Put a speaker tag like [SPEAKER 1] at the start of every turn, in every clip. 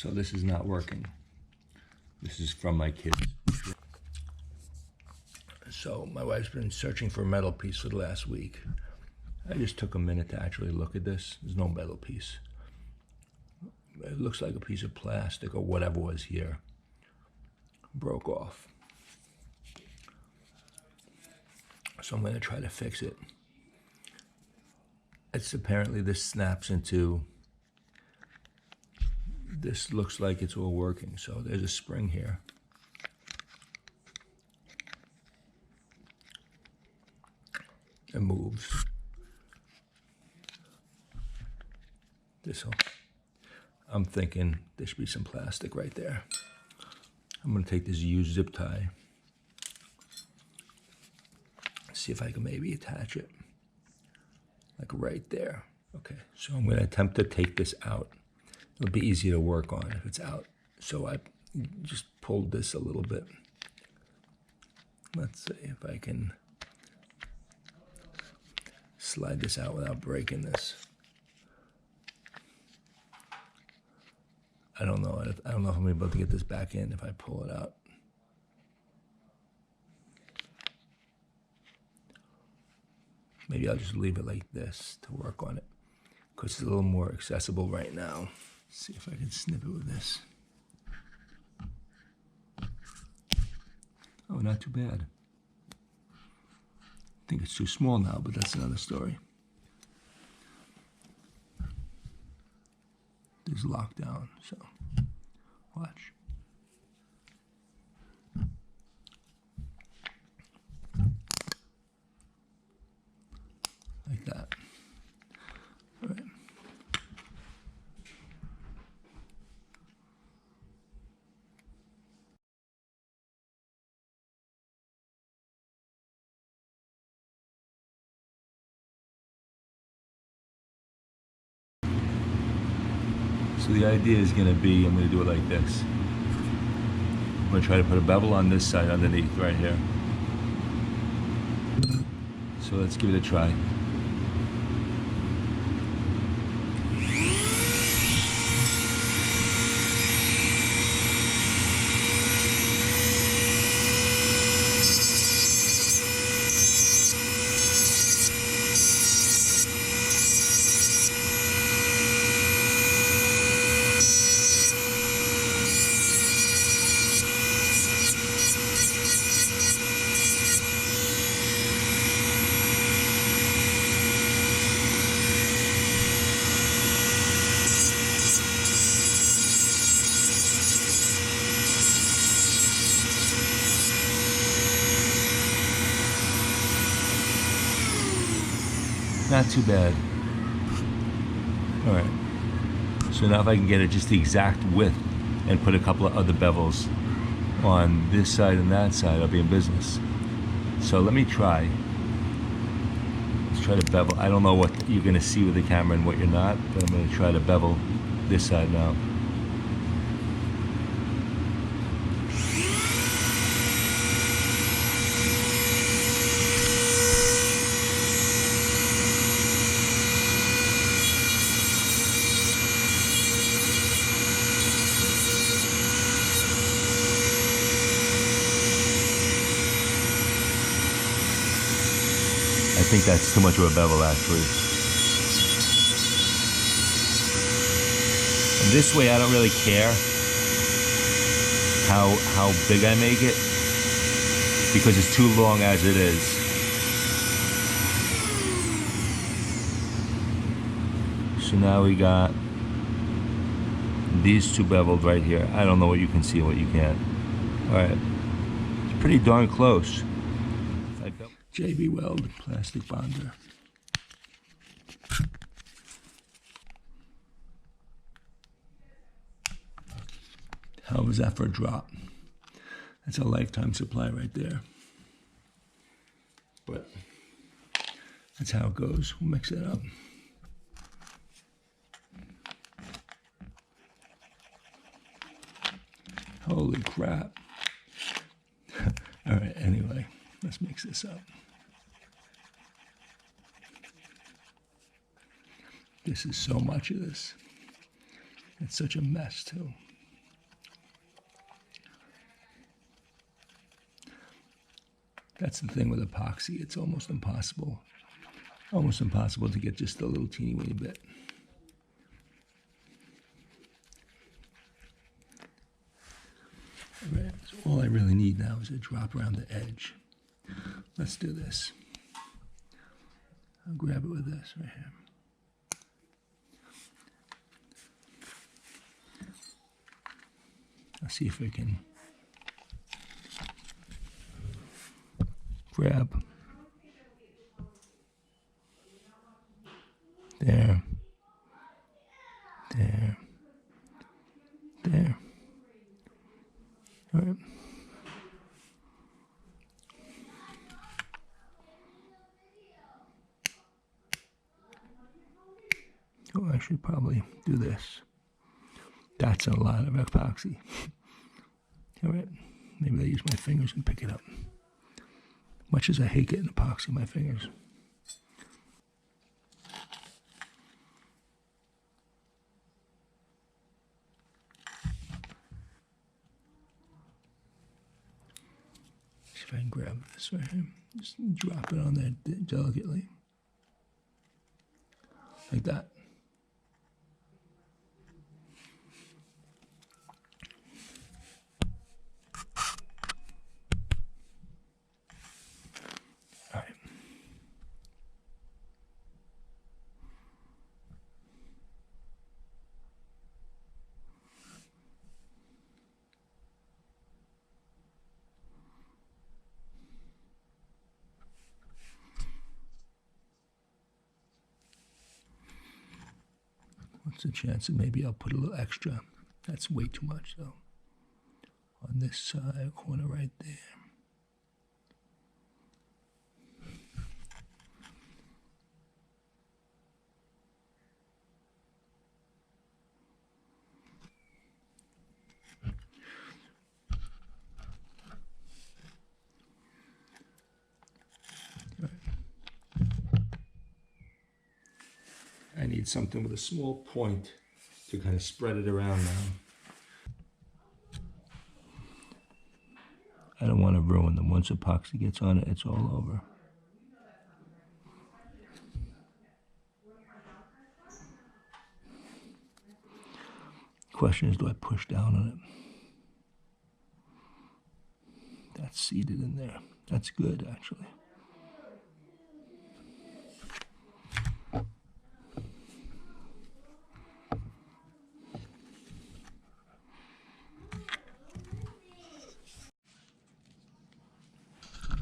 [SPEAKER 1] So this is not working. This is from my kids. So my wife's been searching for a metal piece for the last week. I just took a minute to actually look at this. There's no metal piece. It looks like a piece of plastic or whatever was here. Broke off. So I'm going to try to fix it. It's apparently this snaps into, this looks like it's all working. So there's a spring here. It moves. I'm thinking there should be some plastic right there. I'm gonna take this used zip tie, see if I can maybe attach it, like right there. Okay, so I'm gonna attempt to take this out. It'll be easier to work on if it's out. So I just pulled this a little bit. Let's see if I can slide this out without breaking this. I don't know if I'm gonna be able to get this back in if I pull it out. Maybe I'll just leave it like this to work on it, because it's a little more accessible right now. Let's see if I can snip it with this. Oh, not too bad. I think it's too small now, but that's another story. Is locked down, so watch. Like that. All right. So the idea is going to be, I'm going to do it like this. I'm going to try to put a bevel on this side underneath right here. So let's give it a try. Not too bad. All right. So now if I can get it just the exact width and put a couple of other bevels on this side and that side, I'll be in business. So let me try. Let's try to bevel. I don't know what you're going to see with the camera and what you're not, but I'm going to try to bevel this side now. I think that's too much of a bevel, actually. And this way, I don't really care how big I make it, because it's too long as it is. So now we got these two beveled right here. I don't know what you can see and what you can't. All right, it's pretty darn close. JB Weld plastic bonder. How was that for a drop? That's a lifetime supply right there. But that's how it goes. We'll mix it up. Holy crap. All right, anyway, let's mix this up. This is so much of this. It's such a mess, too. That's the thing with epoxy. It's almost impossible. Almost impossible to get just a little teeny weeny bit. All right, so all I really need now is a drop around the edge. Let's do this. I'll grab it with this right here. I'll see if I can grab. There. There. There. All right. Oh, I should probably do this. That's a lot of epoxy. All right. Maybe I use my fingers and pick it up. Much as I hate getting epoxy on my fingers. See if I can grab this right here. Just drop it on there delicately. Like that. All right. What's the chance that maybe I'll put a little extra? That's way too much, though. On this side corner right there. I need something with a small point to kind of spread it around now. I don't want to ruin them. Once epoxy gets on it, it's all over. Question is, do I push down on it? That's seated in there. That's good, actually.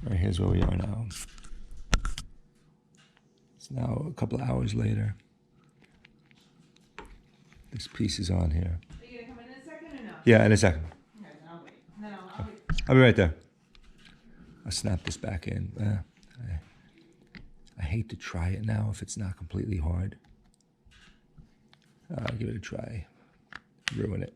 [SPEAKER 1] All right, here's where we are now. It's now a couple of hours later. This piece is on here.
[SPEAKER 2] Are you gonna come in a second or no?
[SPEAKER 1] Yeah, in a second.
[SPEAKER 2] Okay, then I'll wait. No, I'll wait.
[SPEAKER 1] I'll be right there. I'll snap this back in. I hate to try it now if it's not completely hard. I'll give it a try. Ruin it.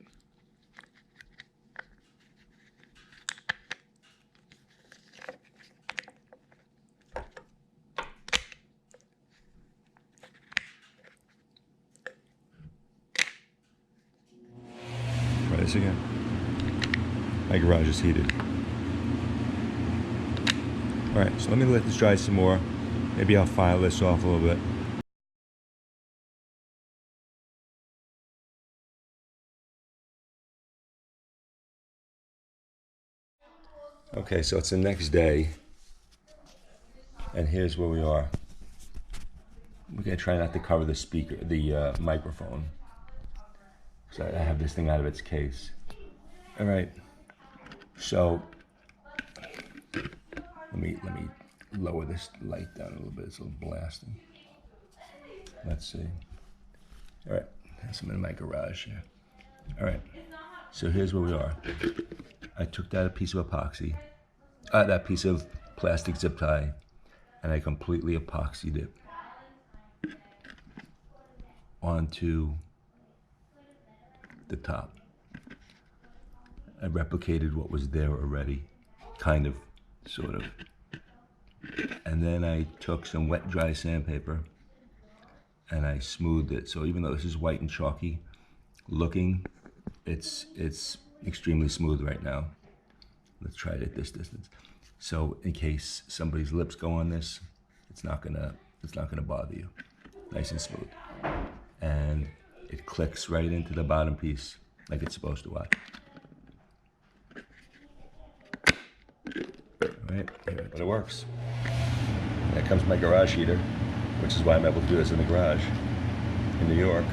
[SPEAKER 1] Try this again. My garage is heated. All right, so let me let this dry some more. Maybe I'll file this off a little bit. Okay, so it's the next day, and here's where we are. We're gonna try not to cover the speaker, the microphone. So I have this thing out of its case. All right, so let me lower this light down a little bit. It's a little blasting. Let's see. All right, I'm in my garage here. All right, so here's where we are. I took that piece of epoxy, that piece of plastic zip tie, and I completely epoxied it onto the top. I replicated what was there already, kind of, sort of. And then I took some wet dry sandpaper and I smoothed it. So even though this is white and chalky looking, it's extremely smooth right now. Let's try it at this distance. So in case somebody's lips go on this, it's not gonna bother you. Nice and smooth. And it clicks right into the bottom piece like it's supposed to. Watch. Right, but it works. There comes my garage heater, which is why I'm able to do this in the garage in New York,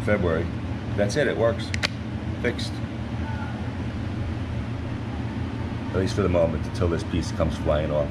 [SPEAKER 1] February. That's it, it works. Fixed. At least for the moment, until this piece comes flying off.